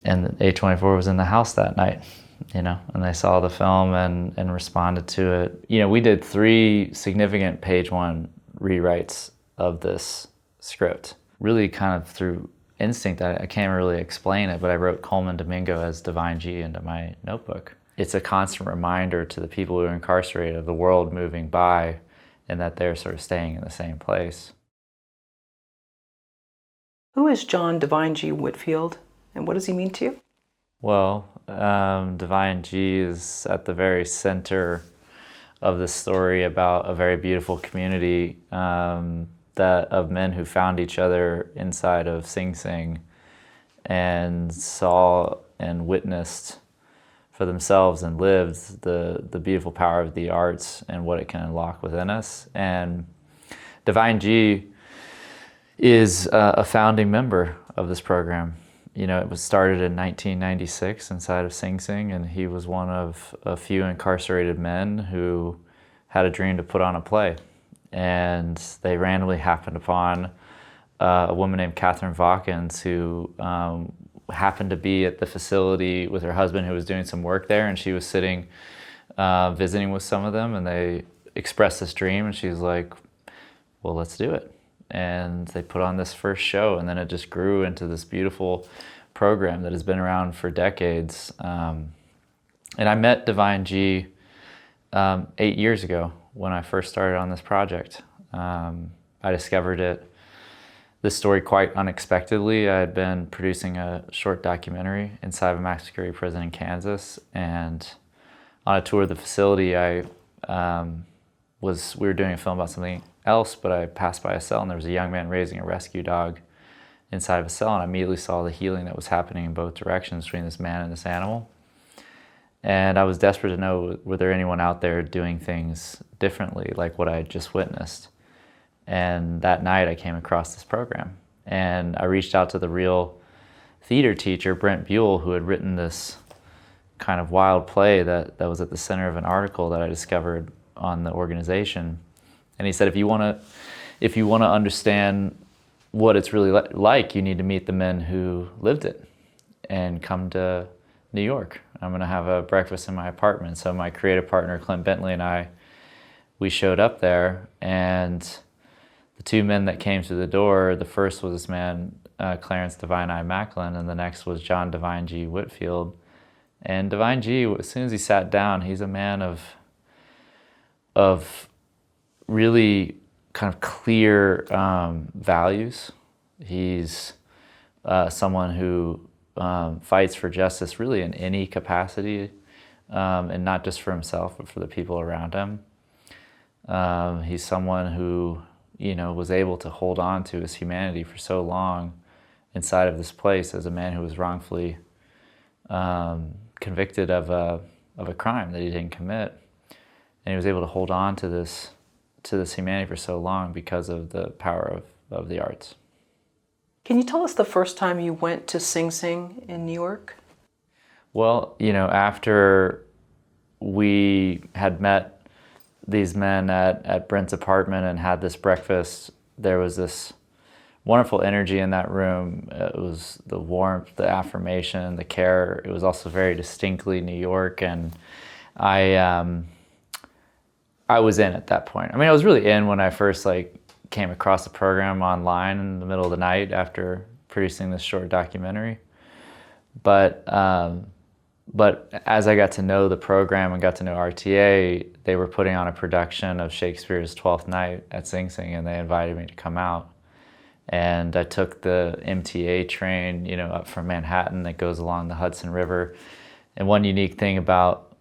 and A24 was in the house that night, and they saw the film and responded to it. We did 3 significant page 1 rewrites of this script, really kind of through instinct. I can't really explain it, but I wrote Coleman Domingo as Divine G into my notebook. It's a constant reminder to the people who are incarcerated of the world moving by and that they're sort of staying in the same place. Who is John Divine G Whitfield, and what does he mean to you? Well, Divine G is at the very center of this story about a very beautiful community of men who found each other inside of Sing Sing and saw and witnessed for themselves and lived the beautiful power of the arts and what it can unlock within us. And Divine G is a founding member of this program. It was started in 1996 inside of Sing Sing, and he was one of a few incarcerated men who had a dream to put on a play. And they randomly happened upon a woman named Catherine Vawkins who happened to be at the facility with her husband who was doing some work there, and she was sitting visiting with some of them, and they expressed this dream, and she was like, well, let's do it. And they put on this first show, and then it just grew into this beautiful program that has been around for decades. And I met Divine G 8 years ago when I first started on this project. I discovered this story quite unexpectedly. I had been producing a short documentary inside of a max security prison in Kansas, and on a tour of the facility, we were doing a film about something else, but I passed by a cell and there was a young man raising a rescue dog inside of a cell, and I immediately saw the healing that was happening in both directions between this man and this animal. And I was desperate to know, were there anyone out there doing things differently, like what I had just witnessed? And that night I came across this program, and I reached out to the real theater teacher, Brent Buell, who had written this kind of wild play that was at the center of an article that I discovered on the organization. And he said, if you want to understand what it's really like, you need to meet the men who lived it and come to New York. I'm going to have a breakfast in my apartment. So my creative partner, Clint Bentley, and we showed up there, and the 2 men that came through the door, the first was this man, Clarence Divine I. Macklin, and the next was John Divine G. Whitfield. And Divine G, as soon as he sat down, he's a man of really kind of clear values. He's someone who fights for justice really in any capacity, and not just for himself, but for the people around him. He's someone who, was able to hold on to his humanity for so long inside of this place as a man who was wrongfully convicted of a crime that he didn't commit. And he was able to hold on to this humanity for so long because of the power of the arts. Can you tell us the first time you went to Sing Sing in New York? Well, after we had met these men at Brent's apartment and had this breakfast, there was this wonderful energy in that room. It was the warmth, the affirmation, the care. It was also very distinctly New York, and I was in at that point. I mean, I was really in when I first came across the program online in the middle of the night after producing this short documentary. But as I got to know the program and got to know RTA, they were putting on a production of Shakespeare's Twelfth Night at Sing Sing, and they invited me to come out. And I took the MTA train, up from Manhattan that goes along the Hudson River. And one unique thing about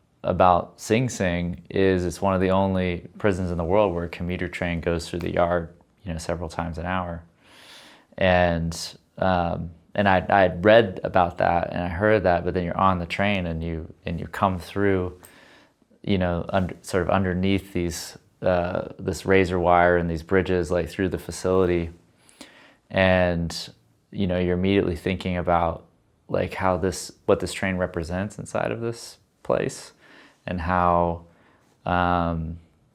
Sing Sing is it's one of the only prisons in the world where a commuter train goes through the yard, several times an hour. And I'd read about that and I heard that, but then you're on the train and you come through, sort of underneath this razor wire and these bridges through the facility, and you're immediately thinking about what this train represents inside of this place, and how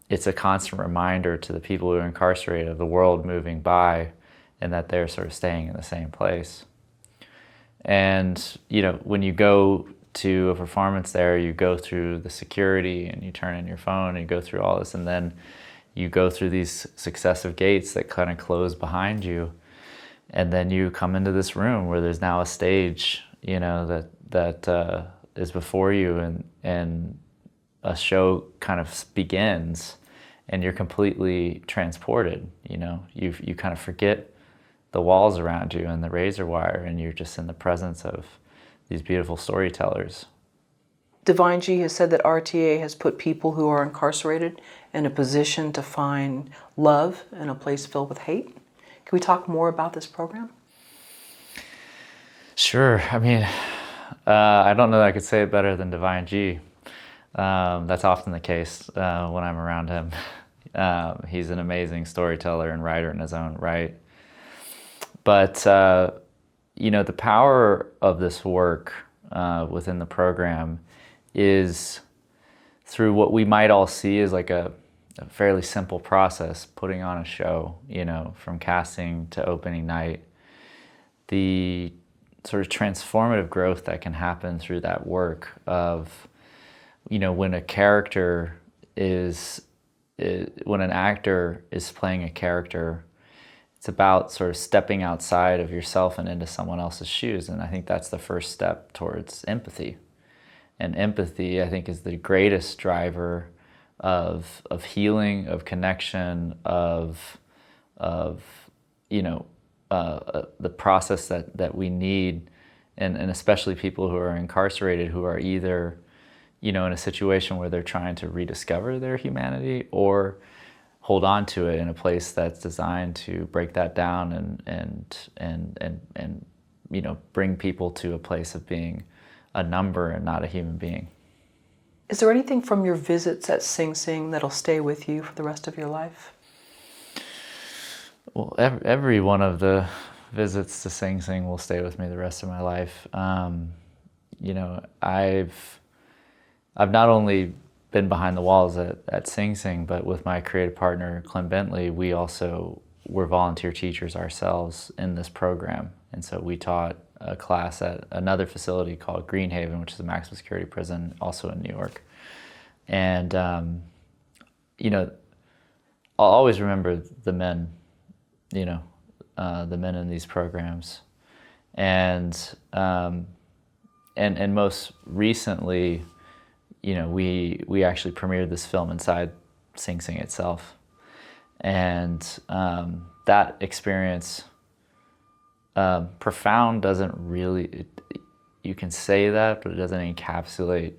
it's a constant reminder to the people who are incarcerated of the world moving by and that they're sort of staying in the same place. And, you know, when you go to a performance there, you go through the security and you turn in your phone and you go through all this, and then you go through these successive gates that kind of close behind you. And then you come into this room where there's now a stage, you know, that is before you, and a show kind of begins, and you're completely transported. You know, you kind of forget the walls around you and the razor wire, and you're just in the presence of these beautiful storytellers. Divine G has said that RTA has put people who are incarcerated in a position to find love in a place filled with hate. Can we talk more about this program? Sure. I mean, I don't know that I could say it better than Divine G. That's often the case when I'm around him. He's an amazing storyteller and writer in his own right. But, you know, the power of this work within the program is through what we might all see as like a fairly simple process, putting on a show, you know, from casting to opening night. The sort of transformative growth that can happen through that work of, you know, when an actor is playing a character, it's about sort of stepping outside of yourself and into someone else's shoes. And I think that's the first step towards empathy. And empathy, I think, is the greatest driver of healing, of connection, of you know, the process that we need, and especially people who are incarcerated, who are either, you know, in a situation where they're trying to rediscover their humanity or hold on to it in a place that's designed to break that down and you know, bring people to a place of being a number and not a human being. Is there anything from your visits at Sing Sing that'll stay with you for the rest of your life? Well, every one of the visits to Sing Sing will stay with me the rest of my life. You know, I've not only been behind the walls at Sing Sing, but with my creative partner, Clem Bentley, we also were volunteer teachers ourselves in this program. And so we taught a class at another facility called Greenhaven, which is a maximum security prison, also in New York. And, you know, I'll always remember the men, you know, the men in these programs. And most recently, you know, we actually premiered this film inside Sing Sing itself. And that experience, profound doesn't really, you can say that, but it doesn't encapsulate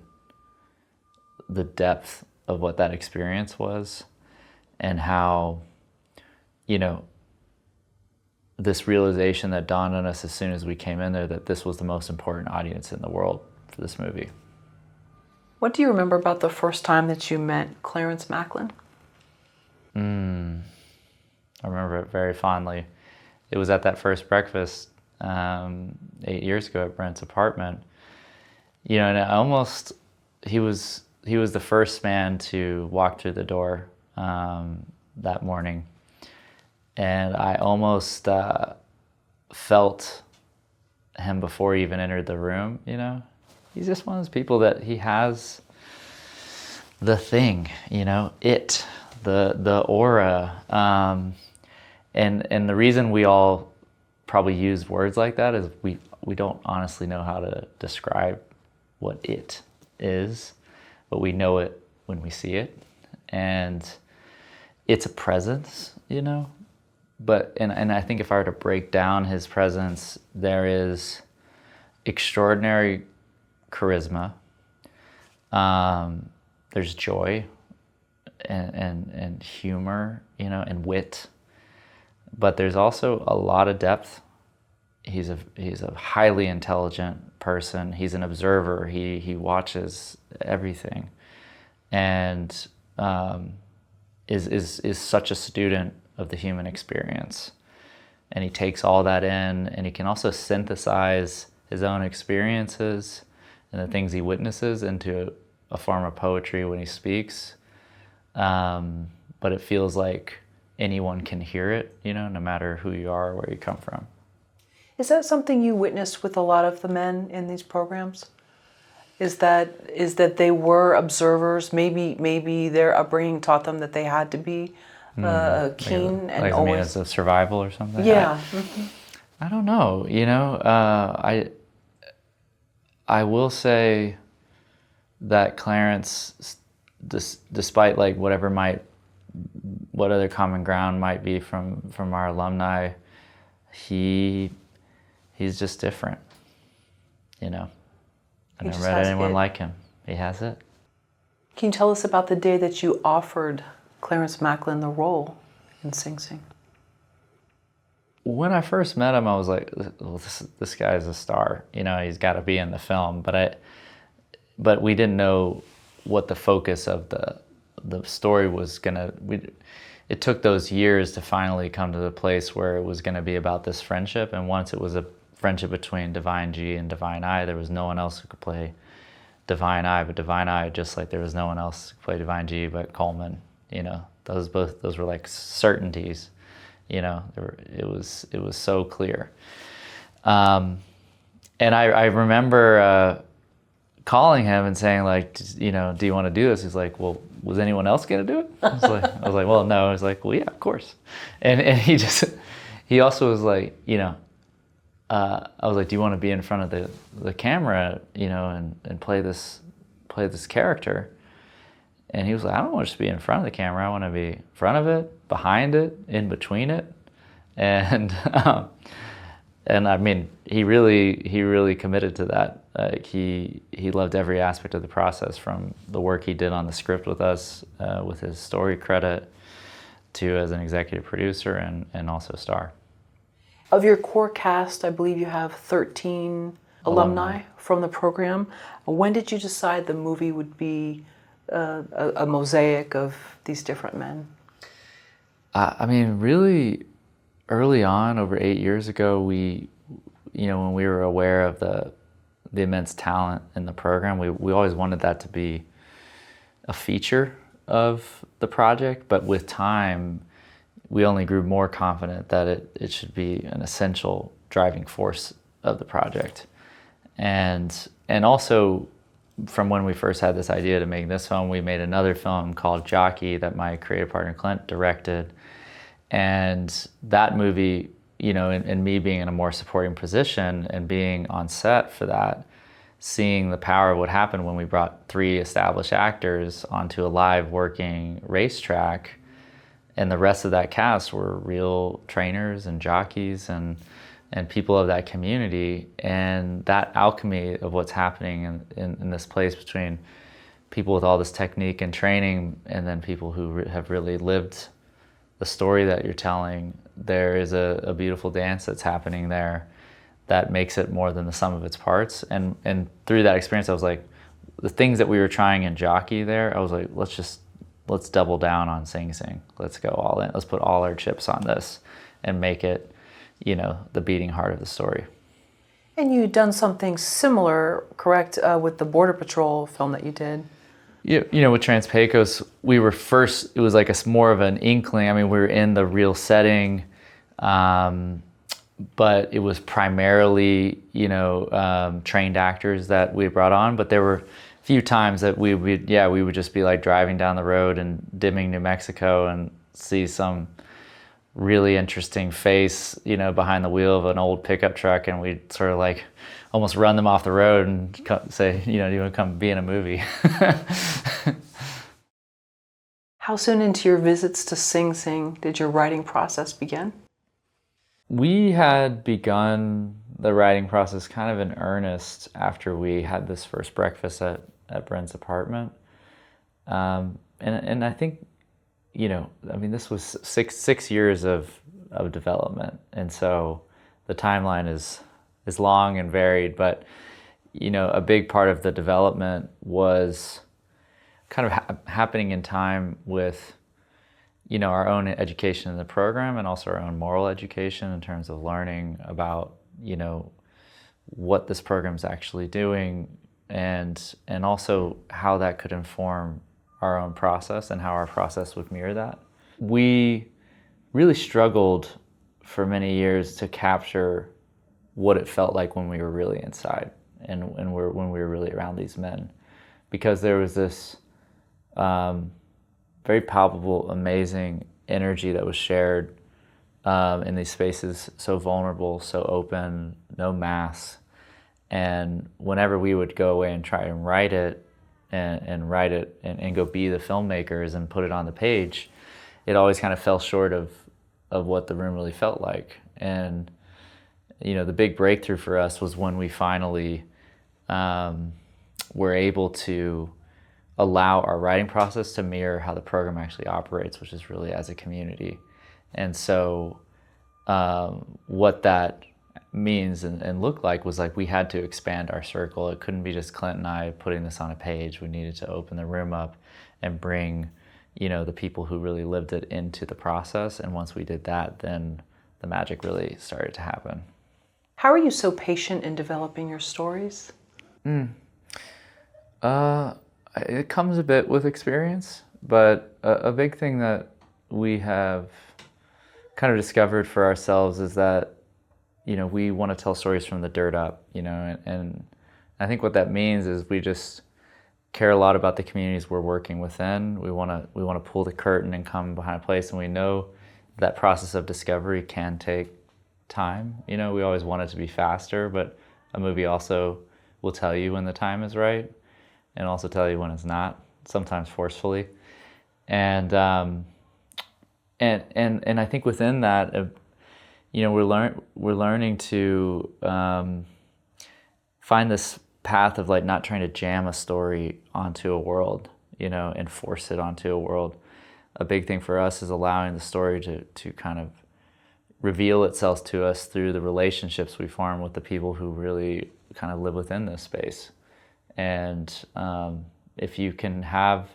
the depth of what that experience was, and how, you know, this realization that dawned on us as soon as we came in there, that this was the most important audience in the world for this movie. What do you remember about the first time that you met Clarence Macklin? I remember it very fondly. It was at that first breakfast 8 years ago at Brent's apartment. You know, and he was the first man to walk through the door that morning. And I almost felt him before he even entered the room, you know? He's just one of those people that he has the thing, you know, the aura. And the reason we all probably use words like that is we don't honestly know how to describe what it is, but we know it when we see it. And it's a presence, you know? And I think if I were to break down his presence, there is extraordinary charisma, there's joy and humor, you know, and wit, but there's also a lot of depth. He's a highly intelligent person. He's an observer. He watches everything, and is such a student of the human experience. And he takes all that in, and he can also synthesize his own experiences and the things he witnesses into a form of poetry when he speaks. But it feels like anyone can hear it, you know, no matter who you are or where you come from. Is that something you witnessed with a lot of the men in these programs? Is that they were observers? Maybe their upbringing taught them that they had to be keen and like, always. I mean, as a survival or something. Yeah. I don't know. You know, I will say that Clarence, despite like what other common ground might be from our alumni, he's just different. You know, I never met anyone like him. He has it. Can you tell us about the day that you offered Clarence Macklin the role in Sing Sing? When I first met him, I was like, well, this guy's a star. You know, he's got to be in the film. But we didn't know what the focus of the story was gonna. It took those years to finally come to the place where it was going to be about this friendship. And once it was a friendship between Divine G and Divine I, there was no one else who could play Divine I. But Divine I, just like there was no one else who could play Divine G but Coleman. You know, those were like certainties. You know, it was so clear. And I remember calling him and saying, like, you know, do you want to do this? He's like, well, was anyone else going to do it? I was like, well, no. I was like, well, yeah, of course. And he also was like, you know, I was like, do you want to be in front of the camera, you know, and play this character? And he was like, I don't want to just be in front of the camera. I want to be in front of it, behind it, in between it. And and I mean, he really committed to that. He loved every aspect of the process, from the work he did on the script with us, with his story credit, to as an executive producer and also star. Of your core cast, I believe you have 13 alumni from the program. When did you decide the movie would be a mosaic of these different men? I mean, really early on, over 8 years ago, when we were aware of the immense talent in the program, we always wanted that to be a feature of the project. But with time, we only grew more confident that it should be an essential driving force of the project. And also, from when we first had this idea to make this film, we made another film called Jockey that my creative partner Clint directed. And that movie, you know, and me being in a more supporting position and being on set for that, seeing the power of what happened when we brought 3 established actors onto a live working racetrack, and the rest of that cast were real trainers and jockeys and people of that community. And that alchemy of what's happening in this place between people with all this technique and training and then people who have really lived the story that you're telling, there is a beautiful dance that's happening there that makes it more than the sum of its parts. And through that experience, I was like, the things that we were trying in Jockey there, I was like, let's double down on Sing Sing. Let's go all in. Let's put all our chips on this and make it, you know, the beating heart of the story. And you'd done something similar, correct, with the Border Patrol film that you did? You know, with Transpecos, we were first, it was like more of an inkling. I mean, we were in the real setting, but it was primarily, you know, trained actors that we brought on. But there were a few times that we would just be like driving down the road in Dimming, New Mexico, and see some really interesting face, you know, behind the wheel of an old pickup truck, and we'd sort of like almost run them off the road and say, you know, do you want to come be in a movie? How soon into your visits to Sing Sing did your writing process begin? We had begun the writing process kind of in earnest after we had this first breakfast at Brent's apartment. And I think, you know, I mean, this was six years of development. And so the timeline is long and varied, but, you know, a big part of the development was kind of happening in time with, you know, our own education in the program and also our own moral education in terms of learning about, you know, what this program's actually doing and also how that could inform our own process and how our process would mirror that. We really struggled for many years to capture what it felt like when we were really inside and when we were really around these men, because there was this very palpable, amazing energy that was shared in these spaces, so vulnerable, so open, no masks. And whenever we would go away and try and write it and go be the filmmakers and put it on the page, it always kind of fell short of what the room really felt like. And the big breakthrough for us was when we finally were able to allow our writing process to mirror how the program actually operates, which is really as a community. And so what that means and looked like was like we had to expand our circle. It couldn't be just Clint and I putting this on a page. We needed to open the room up and bring the people who really lived it into the process. And once we did that, then the magic really started to happen. How are you so patient in developing your stories? It comes a bit with experience, but a big thing that we have kind of discovered for ourselves is that we want to tell stories from the dirt up, and I think what that means is we just care a lot about the communities we're working within. We want to pull the curtain and come behind a place, and we know that process of discovery can take time. We always want it to be faster, but a movie also will tell you when the time is right, and also tell you when it's not, sometimes forcefully. And I think within that, we're learning to find this path of like not trying to jam a story onto a world, and force it onto a world. A big thing for us is allowing the story to kind of reveal itself to us through the relationships we form with the people who really kind of live within this space. And if you can have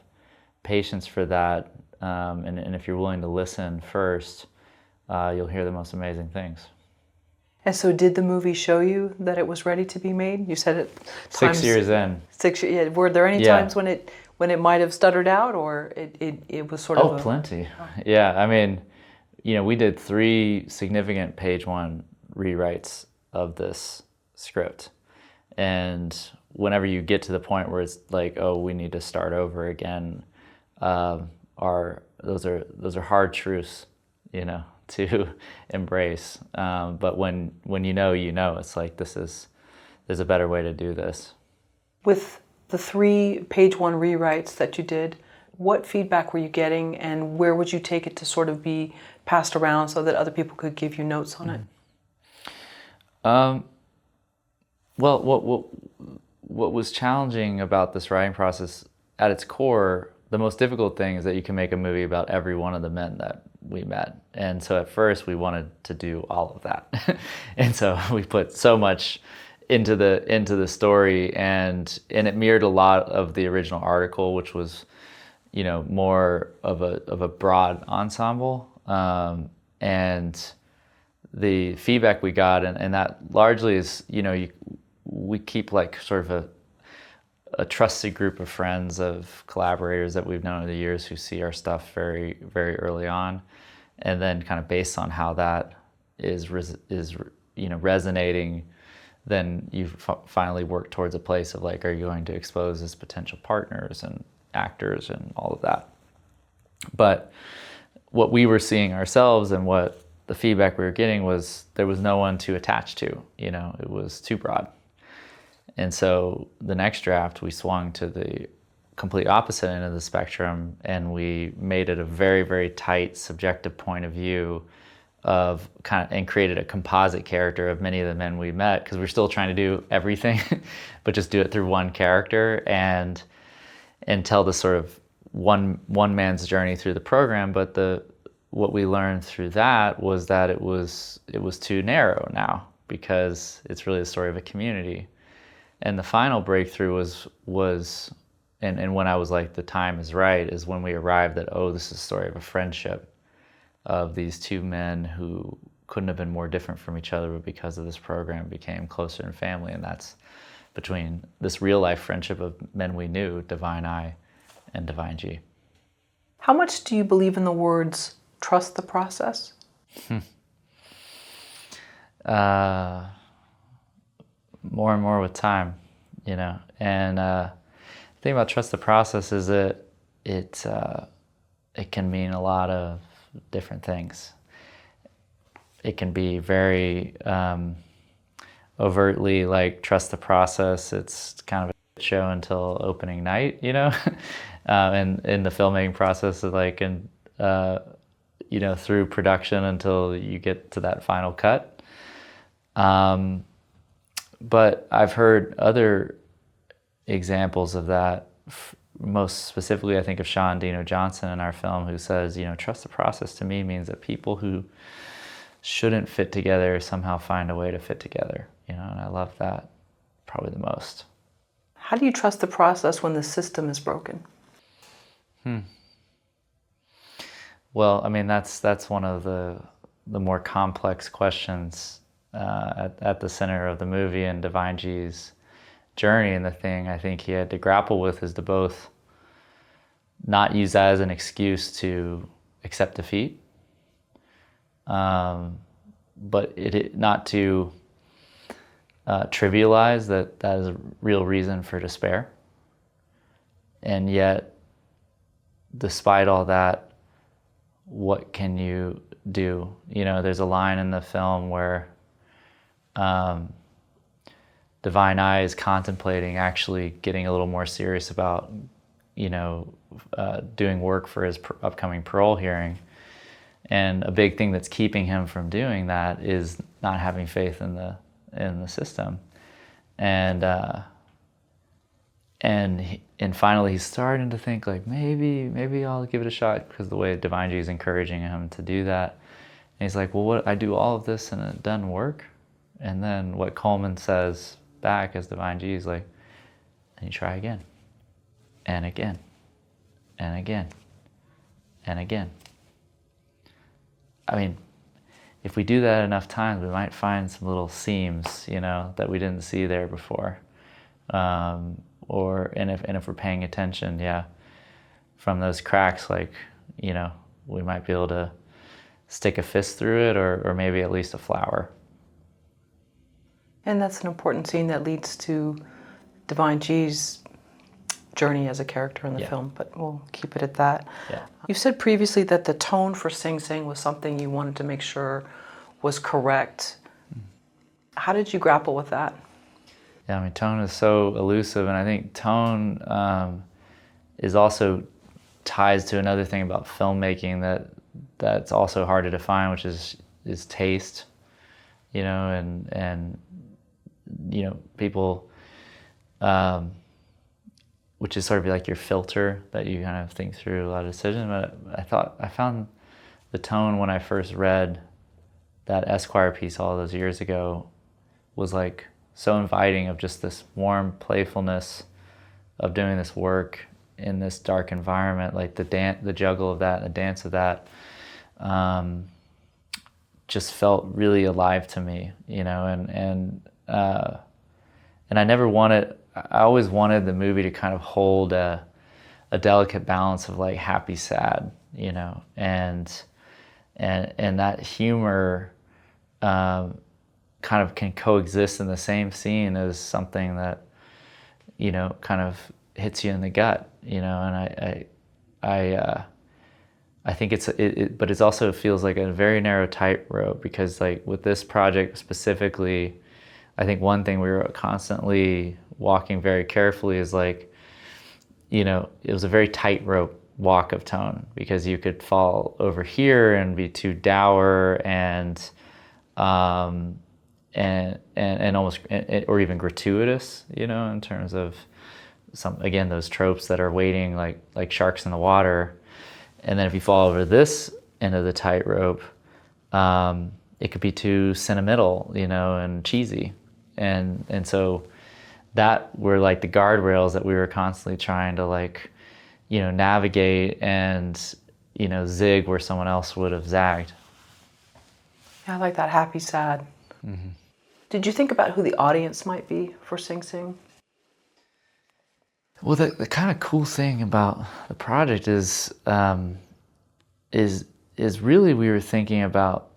patience for that, and if you're willing to listen first, you'll hear the most amazing things. And so did the movie show you that it was ready to be made? You said it 6 years in. 6 years, yeah. Were there any times when it might have stuttered out, or it was sort of plenty. Yeah, I mean, we did 3 significant page 1 rewrites of this script. And whenever you get to the point where it's like, oh, we need to start over again, those are hard truths, to embrace. But when it's like there's a better way to do this. With the 3 page 1 rewrites that you did, what feedback were you getting, and where would you take it to sort of be passed around so that other people could give you notes on it? Well, what was challenging about this writing process, at its core, the most difficult thing is that you can make a movie about every one of the men that we met. And so at first we wanted to do all of that. And so we put so much into the story, and it mirrored a lot of the original article, which was, more of a broad ensemble. And the feedback we got, and that largely is, we keep like sort of a trusted group of friends, of collaborators that we've known over the years who see our stuff very, very early on. And then kind of based on how that is resonating, then you finally work towards a place of like, are you going to expose as potential partners and actors and all of that? But what we were seeing ourselves and what the feedback we were getting was there was no one to attach to, it was too broad. And so the next draft, we swung to the complete opposite end of the spectrum, and we made it a very, very tight subjective point of view and created a composite character of many of the men we met, because we're still trying to do everything, but just do it through one character and tell the sort of one man's journey through the program. But what we learned through that was that it was too narrow now, because it's really the story of a community. And the final breakthrough was and when I was like, the time is right, is when we arrived at, oh, this is the story of a friendship of these 2 men who couldn't have been more different from each other, but because of this program became closer in family. And that's between this real life friendship of men we knew, Divine I and Divine G. How much do you believe in the words, trust the process? more and more with time, And the thing about trust the process is that it can mean a lot of different things. It can be very overtly like trust the process. It's kind of a show until opening night, and in the filmmaking process, like through production until you get to that final cut. But I've heard other examples of that. Most specifically, I think of Sean Dino Johnson in our film, who says, trust the process to me means that people who shouldn't fit together somehow find a way to fit together, and I love that probably the most. How do you trust the process when the system is broken? Well, I mean, that's one of the more complex questions at the center of the movie and Divine G's journey. And the thing I think he had to grapple with is to both not use that as an excuse to accept defeat, but not to trivialize that is a real reason for despair. And yet, despite all that, what can you do? There's a line in the film where Divine I is contemplating actually getting a little more serious about, doing work for his upcoming parole hearing. And a big thing that's keeping him from doing that is not having faith in the system. And finally he's starting to think like, maybe I'll give it a shot, because the way Divine G is encouraging him to do that. And he's like, well, what, I do all of this and it doesn't work? And then what Coleman says back as Divine G is like, and you try again, and again, and again, and again. I mean, if we do that enough times, we might find some little seams, that we didn't see there before. And if we're paying attention, from those cracks, like, we might be able to stick a fist through it, or maybe at least a flower. And that's an important scene that leads to Divine G's journey as a character in the film, but we'll keep it at that. Yeah. You said previously that the tone for Sing Sing was something you wanted to make sure was correct. How did you grapple with that? Yeah, I mean, tone is so elusive, and I think tone is also ties to another thing about filmmaking that's also hard to define, which is taste, and people, which is sort of like your filter that you kind of think through a lot of decisions. But I found the tone when I first read that Esquire piece all those years ago was like so inviting, of just this warm playfulness of doing this work in this dark environment, like the juggle of that and the dance of that, just felt really alive to me, and I always wanted the movie to kind of hold a delicate balance of like happy, sad, and that humor kind of can coexist in the same scene as something that, kind of hits you in the gut, and I think but it also feels like a very narrow tightrope, because like with this project specifically, I think one thing we were constantly walking very carefully is like, it was a very tightrope walk of tone, because you could fall over here and be too dour and almost, or even gratuitous, in terms of those tropes that are waiting like sharks in the water. And then if you fall over this end of the tightrope, it could be too sentimental, and cheesy. And so that were like the guardrails that we were constantly trying to navigate and, zig where someone else would have zagged. Yeah, I like that happy, sad. Mm-hmm. Did you think about who the audience might be for Sing Sing? Well, the kind of cool thing about the project is really we were thinking about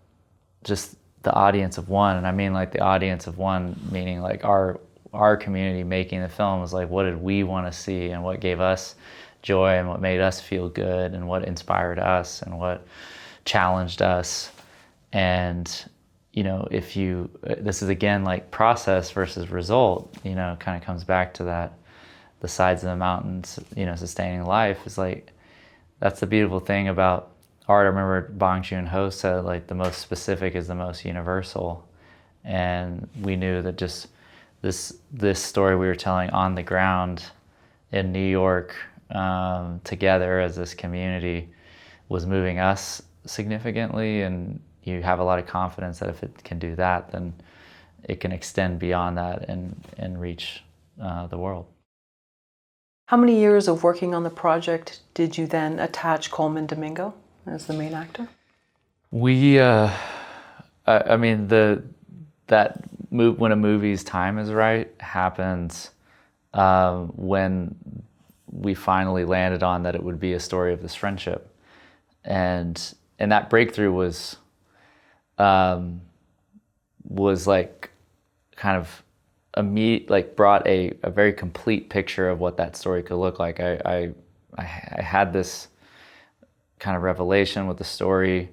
just the audience of one, and I mean like the audience of one, meaning like our community making the film, was like, what did we want to see, and what gave us joy, and what made us feel good, and what inspired us, and what challenged us. And if you, this is again like process versus result, kind of comes back to that, the sides of the mountains, sustaining life is like, that's the beautiful thing about art. I remember Bong Joon-ho said, like, the most specific is the most universal. And we knew that just this story we were telling on the ground in New York, together as this community, was moving us significantly. And you have a lot of confidence that if it can do that, then it can extend beyond that and reach the world. How many years of working on the project did you then attach Colman Domingo as the main actor? We, I mean, when a movie's time is right happens when we finally landed on that it would be a story of this friendship, and that breakthrough was like kind of brought a very complete picture of what that story could look like. I had this kind of revelation with the story,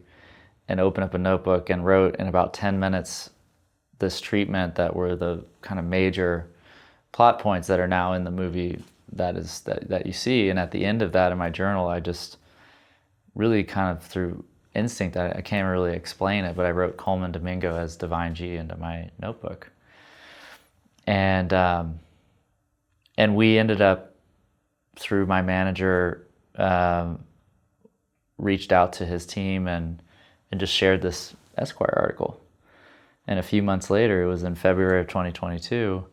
and opened up a notebook and wrote in about 10 minutes this treatment that were the kind of major plot points that are now in the movie that you see. And at the end of that, in my journal, I just really kind of through instinct, I can't really explain it, but I wrote Colman Domingo as Divine G into my notebook. And we ended up, through my manager, reached out to his team and just shared this Esquire article. And a few months later, it was in February of 2022,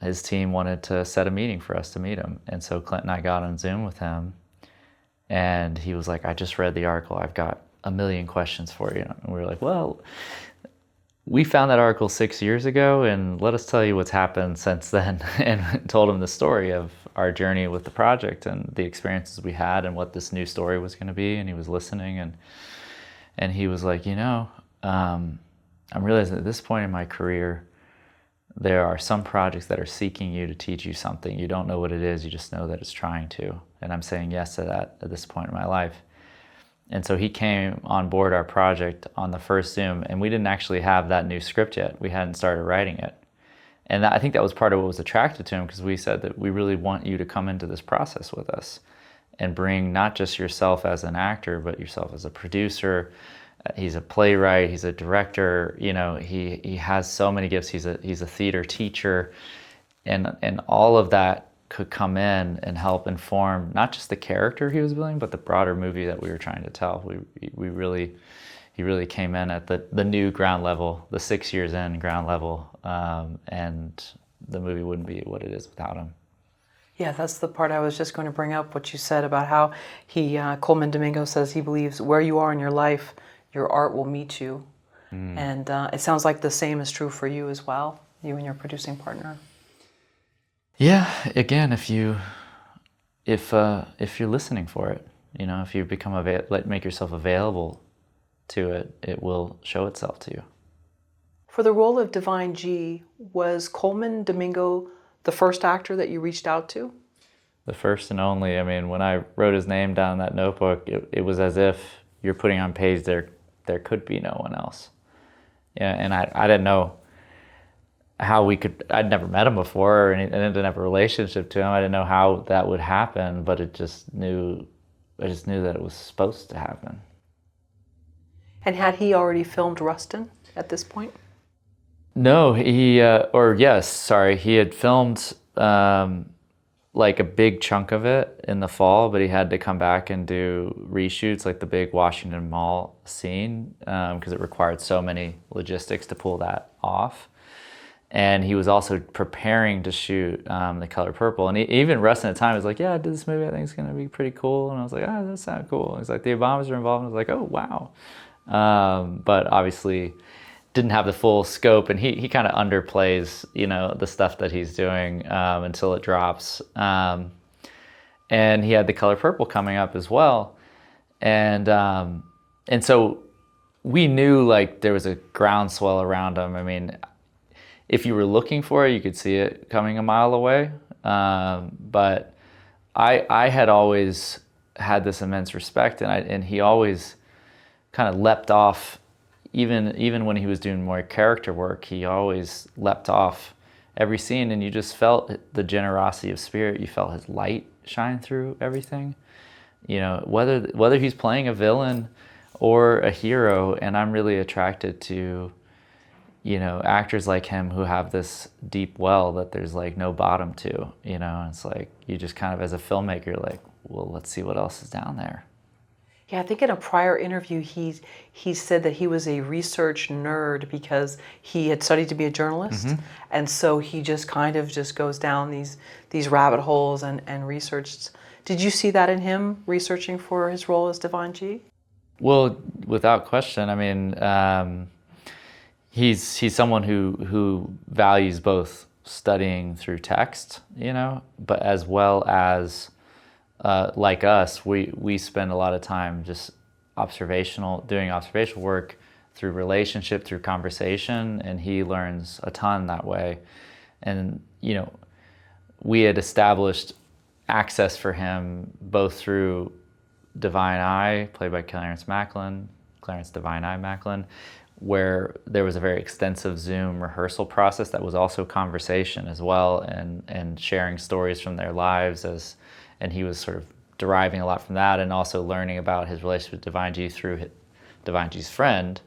his team wanted to set a meeting for us to meet him. And so Clint and I got on Zoom with him, and he was like, I just read the article. I've got a million questions for you. And we were like, well, we found that article 6 years ago, and let us tell you what's happened since then. And told him the story of our journey with the project and the experiences we had and what this new story was going to be. And he was listening, and he was like, I'm realizing at this point in my career, there are some projects that are seeking you to teach you something. You don't know what it is, you just know that it's trying to. And I'm saying yes to that at this point in my life. And so he came on board our project on the first Zoom, and we didn't actually have that new script yet. We hadn't started writing it. And I think that was part of what was attracted to him, because we said that we really want you to come into this process with us and bring not just yourself as an actor, but yourself as a producer. He's a playwright, he's a director, he has so many gifts. He's a theater teacher, and all of that could come in and help inform not just the character he was building, but the broader movie that we were trying to tell. He really came in at the new ground level, the 6 years in ground level, and the movie wouldn't be what it is without him. Yeah, that's the part I was just going to bring up, what you said about how Colman Domingo says he believes where you are in your life, your art will meet you. And it sounds like the same is true for you as well, you and your producing partner. Yeah, again, if you're listening for it, if you become make yourself available to it, it will show itself to you. For the role of Divine G, was Colman Domingo the first actor that you reached out to? The first and only. I mean, when I wrote his name down in that notebook, it was as if you're putting on page there could be no one else. Yeah, and I didn't know how we could. I'd never met him before, and I didn't have a relationship to him. I didn't know how that would happen, but I just knew that it was supposed to happen. And had he already filmed Rustin at this point? No, he had filmed like a big chunk of it in the fall, but he had to come back and do reshoots, like the big Washington Mall scene, because it required so many logistics to pull that off. And he was also preparing to shoot The Color Purple. And even Rustin at the time was like, yeah, I did this movie, I think it's going to be pretty cool. And I was like, that sounds cool. And he's like, the Obamas are involved. And I was like, oh, wow. But obviously didn't have the full scope, and he kind of underplays, the stuff that he's doing until it drops. And he had The Color Purple coming up as well. And so we knew like there was a groundswell around him. I mean, if you were looking for it, you could see it coming a mile away. But I had always had this immense respect, and he always kind of leapt off, even when he was doing more character work, he always leapt off every scene, and you just felt the generosity of spirit. You felt his light shine through everything. You know, whether he's playing a villain or a hero, and I'm really attracted to, you know, actors like him who have this deep well that there's like no bottom to, you know, and it's like you just kind of as a filmmaker like, well, let's see what else is down there. Yeah, I think in a prior interview he said that he was a research nerd because he had studied to be a journalist, and so he just kind of just goes down these rabbit holes and researched. Did you see that in him researching for his role as Divine G? Well, without question. I mean, he's someone who values both studying through text, you know, but as well as like us, we spend a lot of time just doing observational work through relationship, through conversation, and he learns a ton that way. And, you know, we had established access for him both through Divine Eye, played by Clarence Divine Eye Macklin, where there was a very extensive Zoom rehearsal process that was also conversation as well, and sharing stories from their lives and he was sort of deriving a lot from that, and also learning about his relationship with Divine G through Divine G's friend.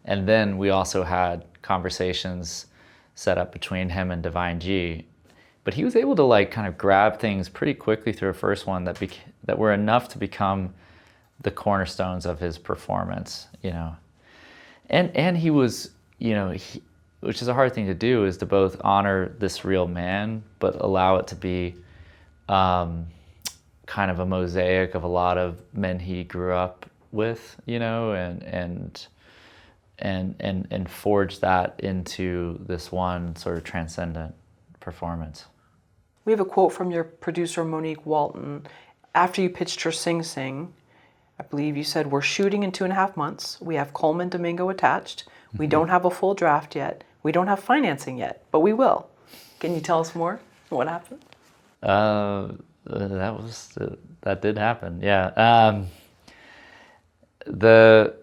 And then we also had conversations set up between him and Divine G. But he was able to like kind of grab things pretty quickly through a first one that were enough to become the cornerstones of his performance, you know. And he was, you know, which is a hard thing to do, is to both honor this real man, but allow it to be kind of a mosaic of a lot of men he grew up with, you know, and forge that into this one sort of transcendent performance. We have a quote from your producer, Monique Walton. After you pitched her Sing Sing, I believe you said, "We're shooting in 2.5 months. We have Coleman Domingo attached. We don't have a full draft yet. We don't have financing yet, but we will." Can you tell us more? What happened? That did happen. Yeah. The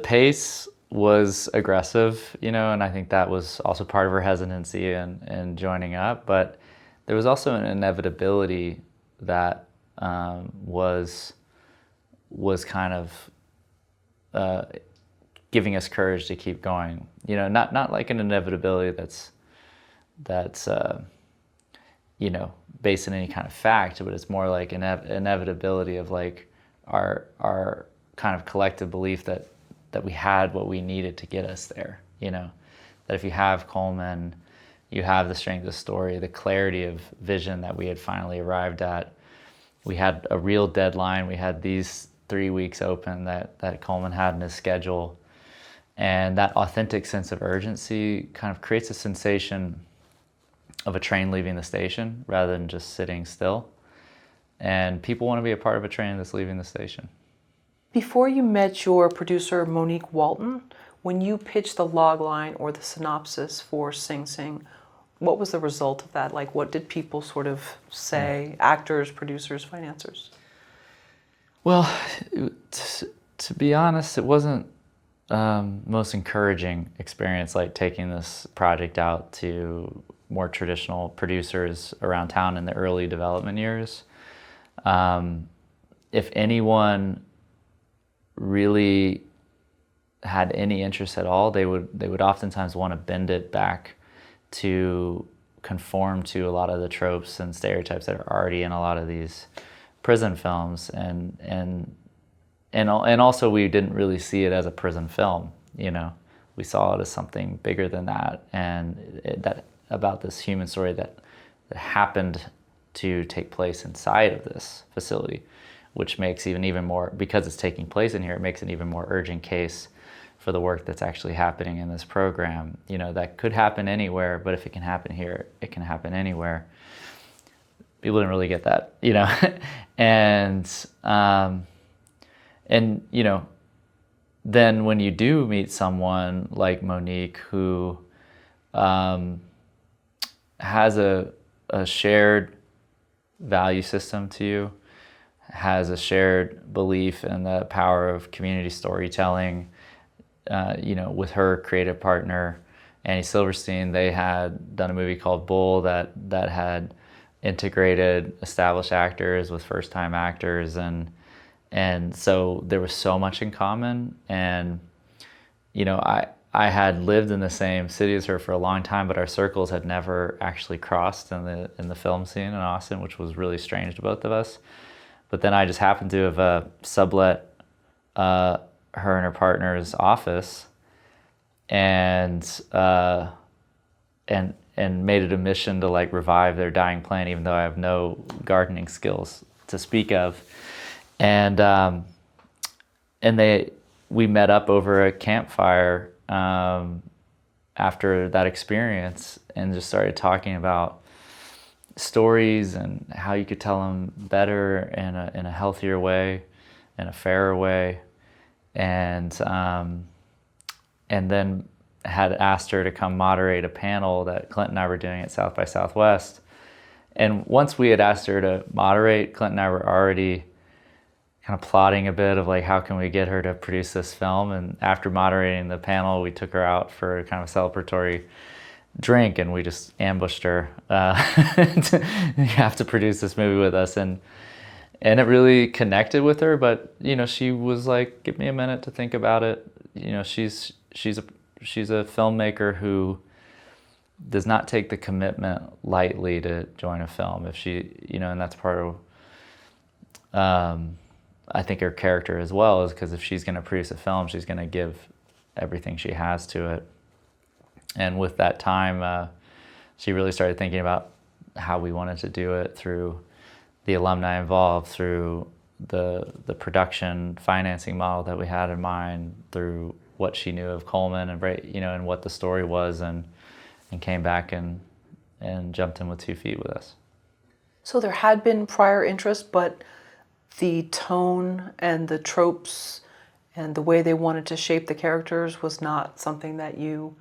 pace was aggressive, you know, and I think that was also part of her hesitancy in joining up. But there was also an inevitability that was kind of giving us courage to keep going. You know, not like an inevitability that's you know, based on any kind of fact, but it's more like an inevitability of like our kind of collective belief that we had what we needed to get us there. You know, that if you have Coleman, you have the strength of story, the clarity of vision that we had finally arrived at. We had a real deadline. We had these 3 weeks open that Coleman had in his schedule. And that authentic sense of urgency kind of creates a sensation of a train leaving the station rather than just sitting still. And people want to be a part of a train that's leaving the station. Before you met your producer, Monique Walton, when you pitched the logline or the synopsis for Sing Sing, what was the result of that? Like, what did people sort of say, actors, producers, financiers? Well, to be honest, it wasn't most encouraging experience, like taking this project out to more traditional producers around town in the early development years. If anyone really had any interest at all, they would oftentimes want to bend it back to conform to a lot of the tropes and stereotypes that are already in a lot of these prison films, and also we didn't really see it as a prison film. You know, we saw it as something bigger than that, and that about this human story that happened to take place inside of this facility, which makes even more, because it's taking place in here, it makes an even more urgent case for the work that's actually happening in this program. You know, that could happen anywhere, but if it can happen here, it can happen anywhere. People didn't really get that, you know, and you know, then when you do meet someone like Monique who has a shared value system to you, has a shared belief in the power of community storytelling, with her creative partner, Annie Silverstein, they had done a movie called Bull that had integrated established actors with first-time actors, and so there was so much in common. And I had lived in the same city as her for a long time, but our circles had never actually crossed in the film scene in Austin, which was really strange to both of us. But then I just happened to have sublet her and her partner's office, and made it a mission to like revive their dying plant, even though I have no gardening skills to speak of. And we met up over a campfire after that experience, and just started talking about stories and how you could tell them better in a healthier way, in a fairer way, and then had asked her to come moderate a panel that Clint and I were doing at South by Southwest. And once we had asked her to moderate, Clint and I were already kind of plotting a bit of like, how can we get her to produce this film? And after moderating the panel, we took her out for kind of a celebratory drink, and we just ambushed her. You have to produce this movie with us. And it really connected with her, but she was like, give me a minute to think about it. She's a filmmaker who does not take the commitment lightly to join a film. If she, and that's part of, I think her character as well, is because if she's going to produce a film, she's going to give everything she has to it. And with that time, she really started thinking about how we wanted to do it, through the alumni involved, through the production financing model that we had in mind, through what she knew of Coleman and what the story was, and came back and jumped in with 2 feet with us. So there had been prior interest, but the tone and the tropes and the way they wanted to shape the characters was not something that you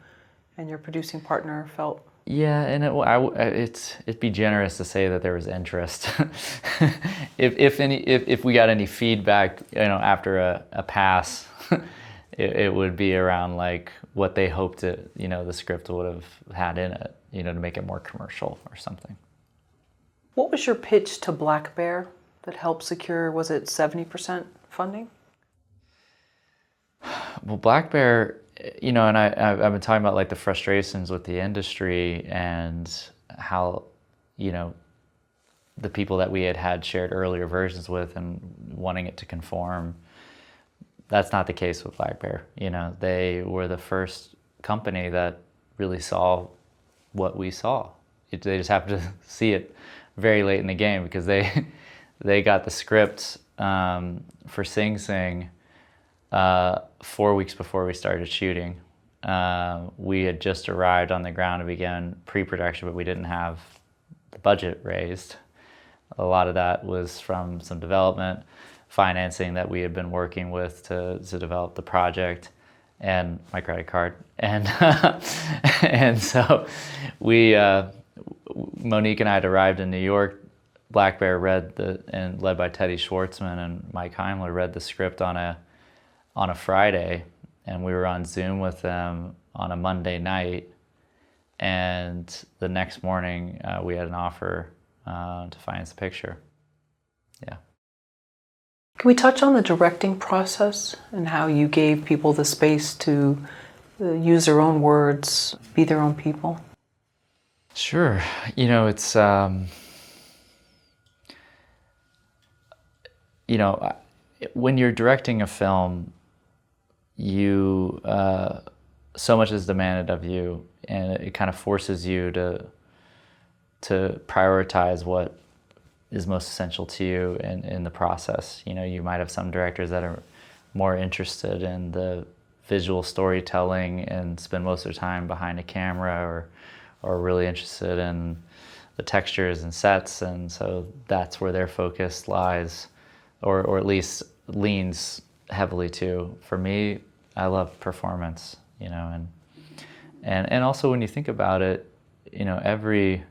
and your producing partner felt. Yeah, and it'd be generous to say that there was interest. If we got any feedback, after a pass, it would be around like what they hoped the script would have had in it, to make it more commercial or something. What was your pitch to Black Bear that helped secure, was it 70% funding? Well, Black Bear, and I've been talking about like the frustrations with the industry, and how, the people that we had shared earlier versions with and wanting it to conform. That's not the case with Black Bear. They were the first company that really saw what we saw. They just happened to see it very late in the game, because they got the script for Sing Sing 4 weeks before we started shooting. We had just arrived on the ground and began pre-production, but we didn't have the budget raised. A lot of that was from some development financing that we had been working with to develop the project, and my credit card. And and so Monique and I had arrived in New York. Black Bear and led by Teddy Schwartzman and Mike Heimler, read the script on a Friday, and we were on Zoom with them on a Monday night, and the next morning we had an offer to finance the picture. Yeah. Can we touch on the directing process and how you gave people the space to use their own words, be their own people? Sure. It's when you're directing a film, you so much is demanded of you, and it kind of forces you to prioritize what is most essential to you in the process. You might have some directors that are more interested in the visual storytelling and spend most of their time behind a camera, or really interested in the textures and sets, and so that's where their focus lies, or at least leans heavily to. For me, I love performance, and also when you think about it, every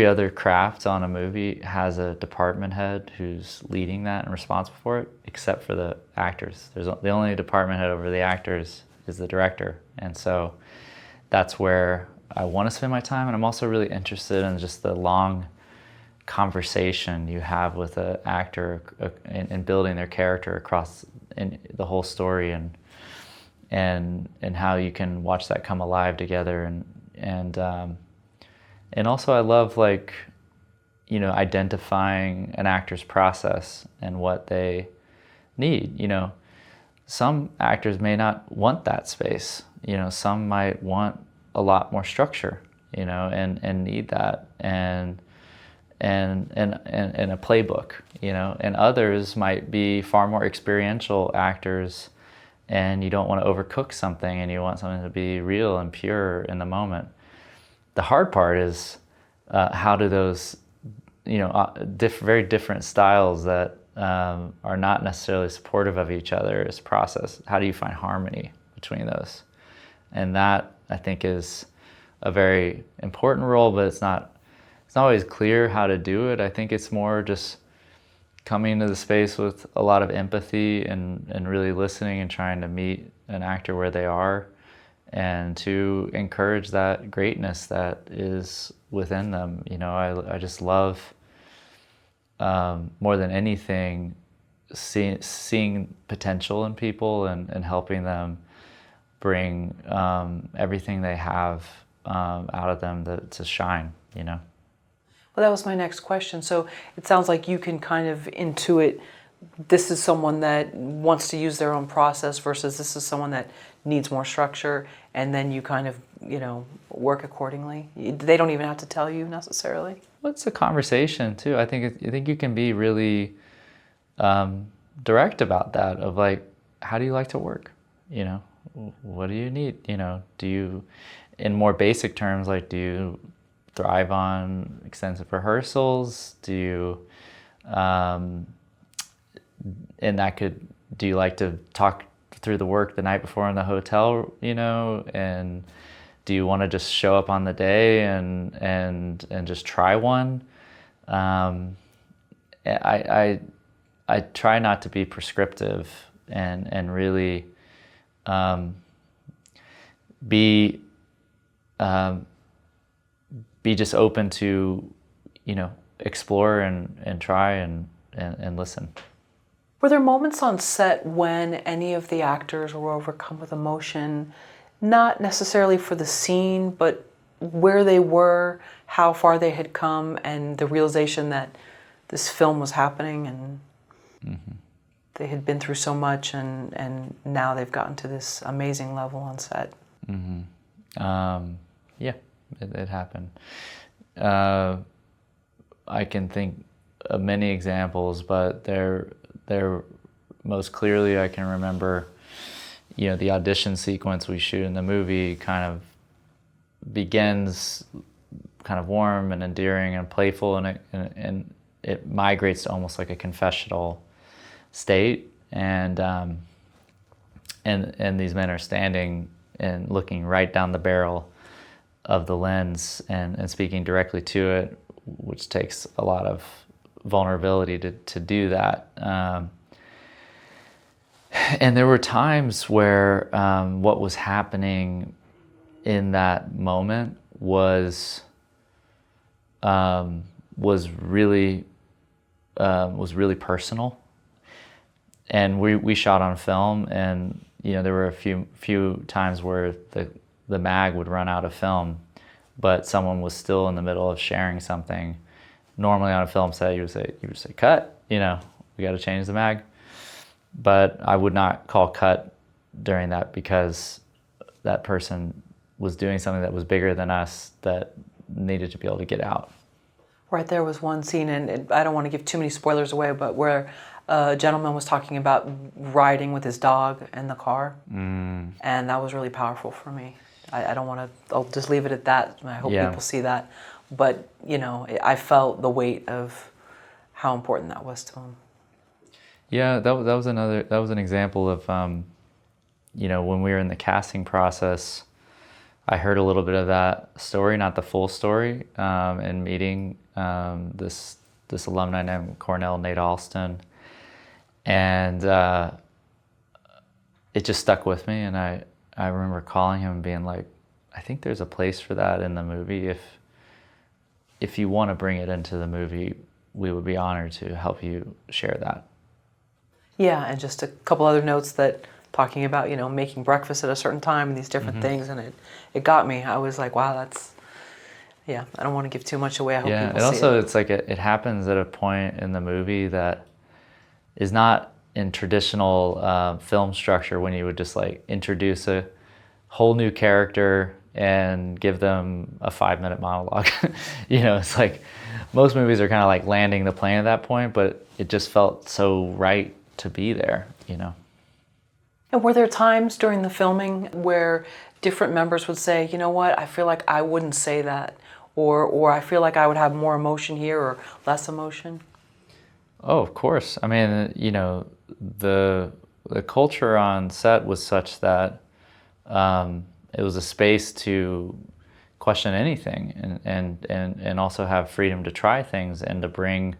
other craft on a movie has a department head who's leading that and responsible for it, except for the actors. The only department head over the actors is the director, and so that's where I want to spend my time. And I'm also really interested in just the long conversation you have with an actor in building their character across in the whole story, and how you can watch that come alive together, and also I love identifying an actor's process and what they need. Some actors may not want that space. Some might want a lot more structure, and need that and a playbook, and others might be far more experiential actors, and you don't want to overcook something and you want something to be real and pure in the moment. The hard part is how do those, very different styles that are not necessarily supportive of each other as process. How do you find harmony between those? And that, I think, is a very important role, but it's not always clear how to do it. I think it's more just coming into the space with a lot of empathy and really listening and trying to meet an actor where they are, and to encourage that greatness that is within them. I just love, more than anything, seeing potential in people and helping them bring everything they have out of them to shine, Well, that was my next question. So it sounds like you can kind of intuit this is someone that wants to use their own process versus this is someone that needs more structure, and then you kind of, work accordingly. They don't even have to tell you necessarily. Well, it's a conversation too. I think you can be really direct about that, of how do you like to work? What do you need? Do you, in more basic terms, do you thrive on extensive rehearsals? Do you, do you like to talk through the work the night before in the hotel, and do you want to just show up on the day and just try one? I try not to be prescriptive and really be just open to, explore and try and listen. Were there moments on set when any of the actors were overcome with emotion, not necessarily for the scene, but where they were, how far they had come, and the realization that this film was happening, and they had been through so much, and now they've gotten to this amazing level on set? Yeah, it happened. I can think of many examples, but they're most clearly I can remember, the audition sequence we shoot in the movie kind of begins kind of warm and endearing and playful, and it migrates to almost like a confessional state, and these men are standing and looking right down the barrel of the lens and speaking directly to it, which takes a lot of vulnerability to do that. And there were times where what was happening in that moment was really personal. And we shot on film, and there were a few times where the mag would run out of film, but someone was still in the middle of sharing something. Normally on a film set, you would say cut. We got to change the mag. But I would not call cut during that, because that person was doing something that was bigger than us that needed to be able to get out. Right, there was one scene, and I don't want to give too many spoilers away, but where a gentleman was talking about riding with his dog in the car, and that was really powerful for me. I don't want to, I'll just leave it at that. I hope people see that. But, I felt the weight of how important that was to him. Yeah, that was an example of, you know, when we were in the casting process, I heard a little bit of that story, not the full story, in meeting this alumni named Cornell Nate Alston, and it just stuck with me. And I remember calling him and being like, I think there's a place for that in the movie. If you want to bring it into the movie, we would be honored to help you share that. Yeah, and just a couple other notes that talking about, you know, making breakfast at a certain time and these different things, and it got me. I was like, wow, that's, yeah, I don't want to give too much away. I hope Yeah, people and see also it. it's like it happens at a point in the movie that is not in traditional film structure, when you would just like introduce a whole new character and give them a 5-minute monologue. You know, it's like most movies are kind of like landing the plane at that point, but it just felt so right to be there, you know. And were there times during the filming where different members would say, you know what, I feel like I wouldn't say that, or I feel like I would have more emotion here or less emotion? Oh, of course. I mean, you know, the culture on set was such that it was a space to question anything, and also have freedom to try things and to bring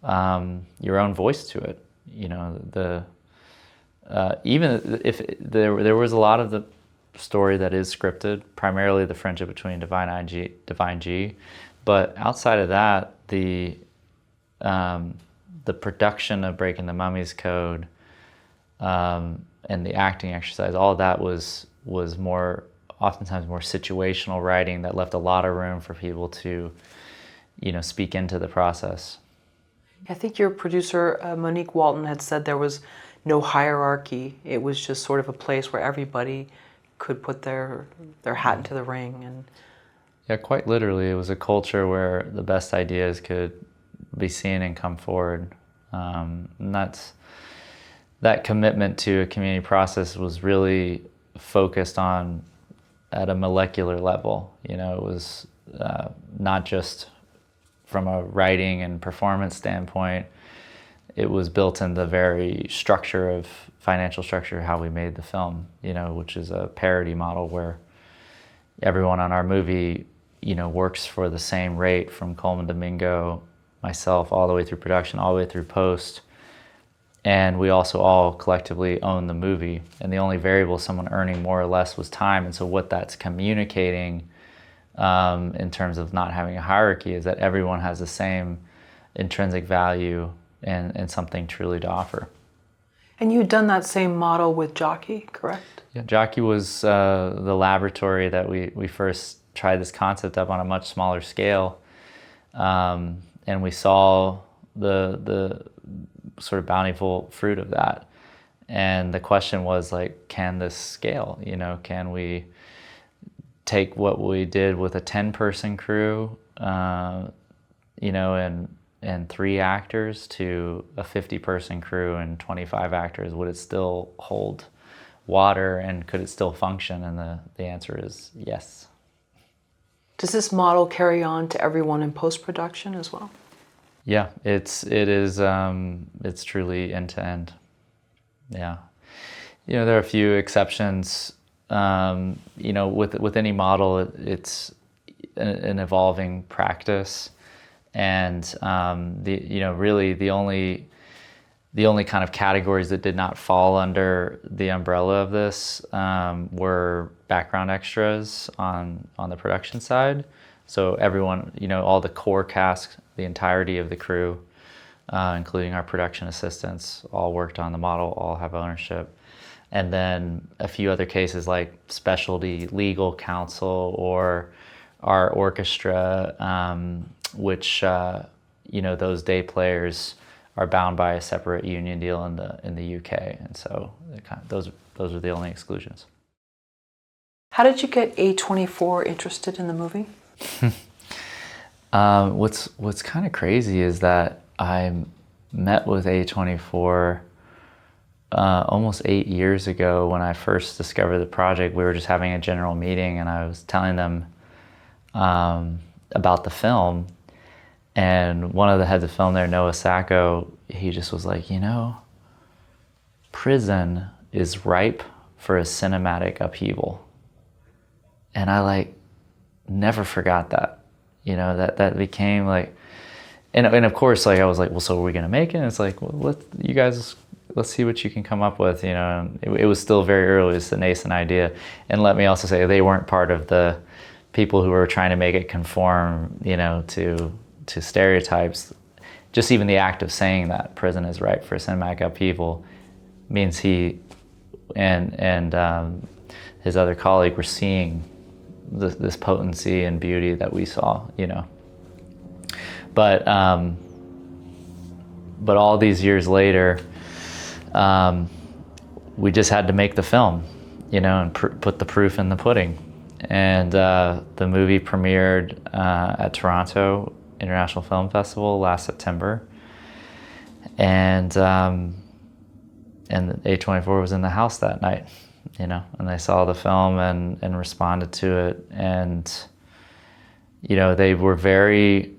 your own voice to it. You know, even if there was a lot of the story that is scripted, primarily the friendship between Divine G, but outside of that, the production of Breaking the Mummy's Code, and the acting exercise, all of that was oftentimes more situational writing that left a lot of room for people to, you know, speak into the process. I think your producer, Monique Walton, had said there was no hierarchy. It was just sort of a place where everybody could put their hat into the ring. And yeah, quite literally, it was a culture where the best ideas could be seen and come forward. And that commitment to a community process was really focused on at a molecular level. You know, it was not just from a writing and performance standpoint. It was built in the very structure of financial structure, how we made the film, you know, which is a parity model where everyone on our movie, you know, works for the same rate, from Coleman Domingo, myself, all the way through production, all the way through post. And we also all collectively own the movie. And the only variable someone earning more or less was time. And so what that's communicating in terms of not having a hierarchy is that everyone has the same intrinsic value and something truly to offer. And you'd done that same model with Jockey, correct? Yeah, Jockey was the laboratory that we first tried this concept up on a much smaller scale. And we saw the sort of bountiful fruit of that. And the question was like, can this scale? You know, can we take what we did with a 10-person crew, you know, and 3 actors to a 50-person crew and 25 actors? Would it still hold water, and could it still function? And the answer is yes. Does this model carry on to everyone in post-production as well? Yeah, it's truly end to end. Yeah, you know, there are a few exceptions. You know, with any model, it's an evolving practice, and you know, really the only kind of categories that did not fall under the umbrella of this were background extras on the production side. So everyone, you know, all the core cast, the entirety of the crew, including our production assistants, all worked on the model, all have ownership. And then a few other cases like specialty legal counsel or our orchestra, which, you know, those day players are bound by a separate union deal in the UK. And so those are the only exclusions. How did you get A24 interested in the movie? What's kind of crazy is that I met with A24 almost 8 years ago when I first discovered the project. We were just having a general meeting, and I was telling them about the film. And one of the heads of film there, Noah Sacco, he just was like, you know, prison is ripe for a cinematic upheaval. And I like never forgot that, you know, that became like, and of course, like I was like, well, so are we gonna make it? And it's like, well, let's see what you can come up with, you know. And it was still very early, it's a nascent idea. And let me also say, they weren't part of the people who were trying to make it conform, you know, to stereotypes. Just even the act of saying that prison is ripe for cinematic upheaval means he and his other colleague were seeing this potency and beauty that we saw, you know. But all these years later, we just had to make the film, you know, and put the proof in the pudding. And the movie premiered at Toronto International Film Festival last September, and A24 was in the house that night, you know, and they saw the film and responded to it, and you know, they were very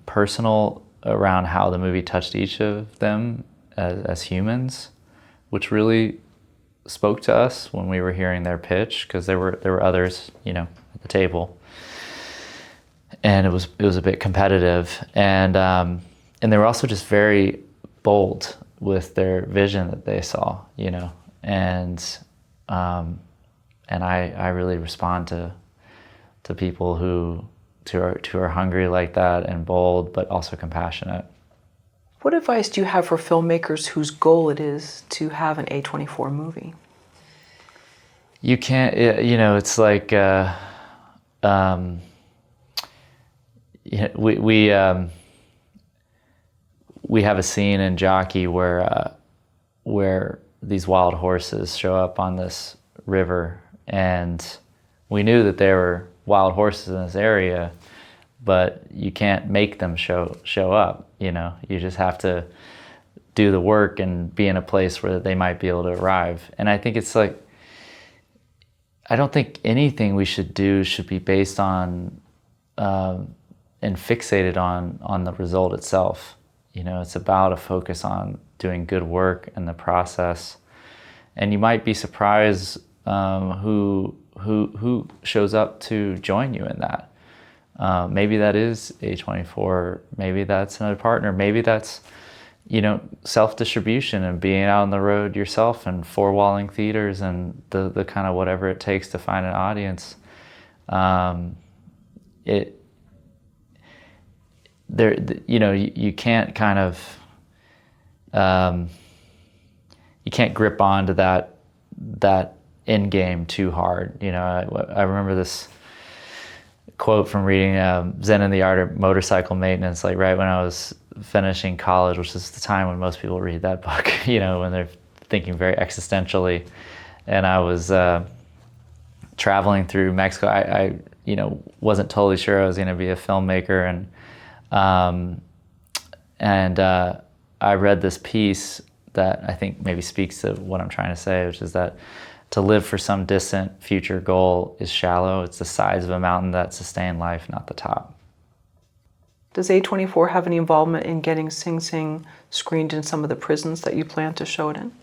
personal around how the movie touched each of them as humans, which really spoke to us when we were hearing their pitch, because there were others, you know, at the table, and it was a bit competitive, and they were also just very bold with their vision that they saw, you know, and I really respond to people who are hungry like that and bold, but also compassionate. What advice do you have for filmmakers whose goal it is to have an A24 movie? You can't, you know, it's like, we have a scene in Jockey where these wild horses show up on this river, and we knew that there were wild horses in this area, but you can't make them show up, you know. You just have to do the work and be in a place where they might be able to arrive. And I think it's like, I don't think anything we should do should be based on and fixated on the result itself. You know, it's about a focus on doing good work in the process. And you might be surprised who shows up to join you in that. Maybe that is A24, maybe that's another partner, maybe that's, you know, self-distribution and being out on the road yourself and four-walling theaters and the kind of whatever it takes to find an audience. You know, you can't kind of, you can't grip onto that end game too hard. You know, I remember this quote from reading Zen and the Art of Motorcycle Maintenance, like right when I was finishing college, which is the time when most people read that book, you know, when they're thinking very existentially. And I was traveling through Mexico. I you know, wasn't totally sure I was going to be a filmmaker, and I read this piece that I think maybe speaks to what I'm trying to say, which is that to live for some distant future goal is shallow. It's the sides of a mountain that sustain life, not the top. Does A24 have any involvement in getting Sing Sing screened in some of the prisons that you plan to show it in?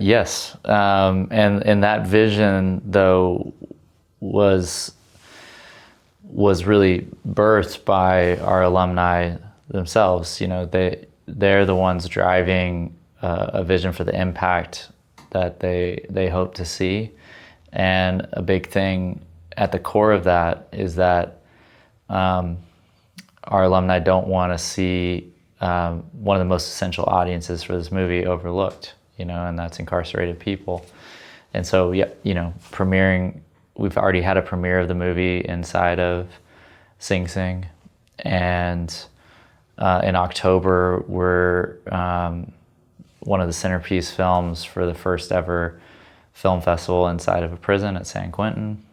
Yes, and that vision, though, was really birthed by our alumni themselves. You know, they're the ones driving a vision for the impact that they hope to see, and a big thing at the core of that is that our alumni don't want to see one of the most essential audiences for this movie overlooked, you know, and that's incarcerated people. And so, yeah, you know, we've already had a premiere of the movie inside of Sing Sing, and in October we're one of the centerpiece films for the first ever film festival inside of a prison at San Quentin.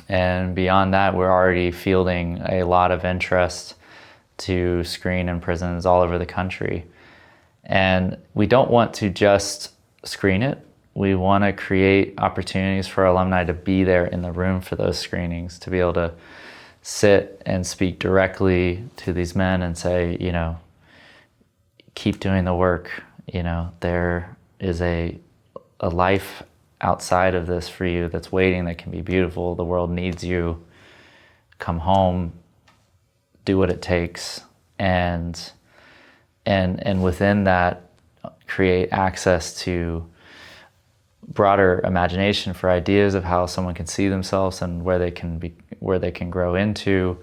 And beyond that, we're already fielding a lot of interest to screen in prisons all over the country. And we don't want to just screen it. We want to create opportunities for our alumni to be there in the room for those screenings, to be able to sit and speak directly to these men and say, you know, keep doing the work. You know, there is a life outside of this for you that's waiting, that can be beautiful. The world needs you. Come home, do what it takes, and within that, create access to broader imagination for ideas of how someone can see themselves and where they can grow into,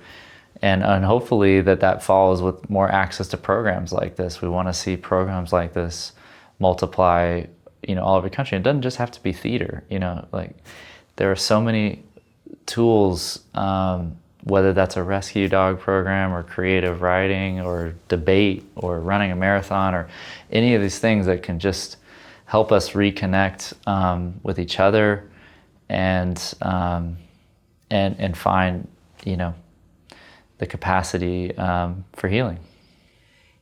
and hopefully that follows with more access to programs like this. We want to see programs like this multiply, you know, all over the country. It doesn't just have to be theater, you know, like there are so many tools, whether that's a rescue dog program or creative writing or debate or running a marathon or any of these things that can just help us reconnect with each other and find, you know, the capacity for healing.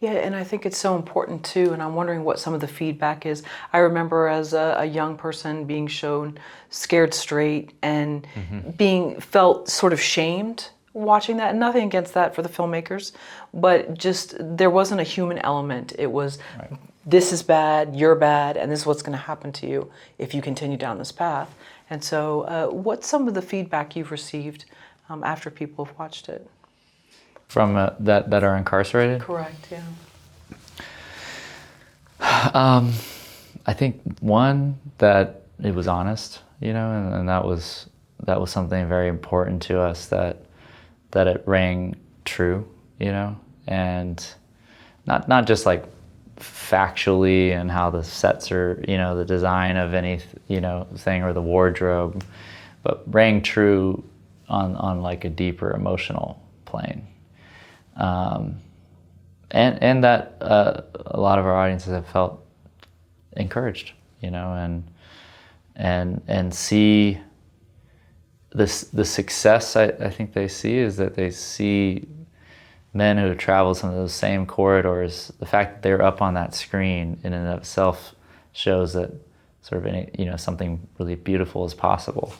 Yeah, and I think it's so important too, and I'm wondering what some of the feedback is. I remember as a young person being shown Scared Straight and being felt sort of shamed watching that. Nothing against that for the filmmakers, but just there wasn't a human element. It was, right, this is bad, you're bad, and this is what's going to happen to you if you continue down this path. And so what's some of the feedback you've received after people have watched it? From that are incarcerated? Correct, yeah. I think one, that it was honest, you know, and that was something very important to us, that it rang true, you know, and not just like factually and how the sets are, you know, the design of any, you know, thing or the wardrobe, but rang true on like a deeper emotional plane. And that a lot of our audiences have felt encouraged, you know, and see the success I think they see is that they see men who have traveled some of those same corridors. The fact that they're up on that screen in and of itself shows that sort of, you know, something really beautiful is possible.